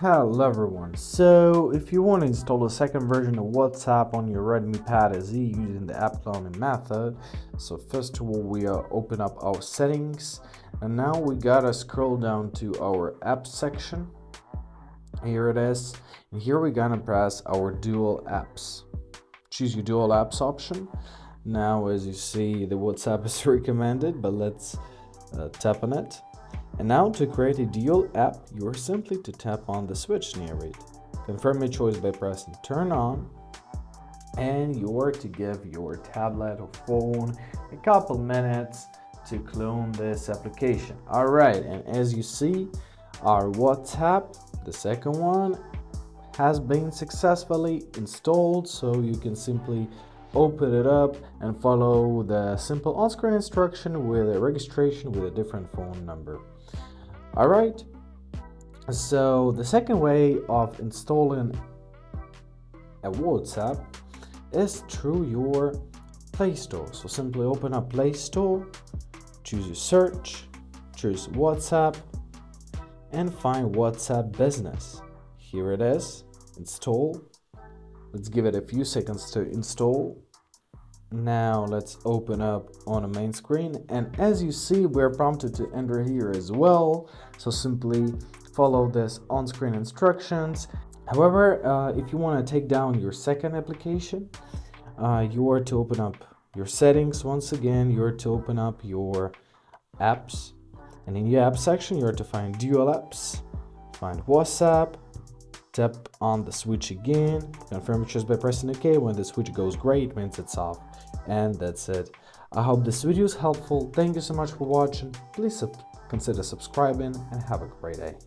Hello everyone. So if you want to install the second version of WhatsApp on your Redmi Pad SE using the app cloning method, so first of all we open up our settings, and now we gotta scroll down to our apps section. Here it is, and here we're gonna press our dual apps. Choose your dual apps option. Now as you see, the WhatsApp is recommended, but let's tap on it. And now to create a dual app, you are simply to tap on the switch near it. Confirm your choice by pressing turn on, and you are to give your tablet or phone a couple minutes to clone this application. Alright, and as you see, our WhatsApp, the second one, has been successfully installed, so you can simply open it up and follow the simple on-screen instruction with a registration with a different phone number. Alright, so the second way of installing a WhatsApp is through your Play Store. So simply open up Play Store, choose your search, choose WhatsApp, and find WhatsApp Business. Here it is, install. Let's give it a few seconds to install. Now let's open up on a main screen, and as you see, we're prompted to enter here as well, so simply follow this on-screen instructions. However, if you want to take down your second application, you are to open up your settings. Once again, you are to open up your apps, and in your app section you are to find dual apps, find WhatsApp, tap on the switch again, confirm it just by pressing OK. When the switch goes gray, it means it's off, and that's it. I hope this video is helpful. Thank you so much for watching. Please consider subscribing and have a great day.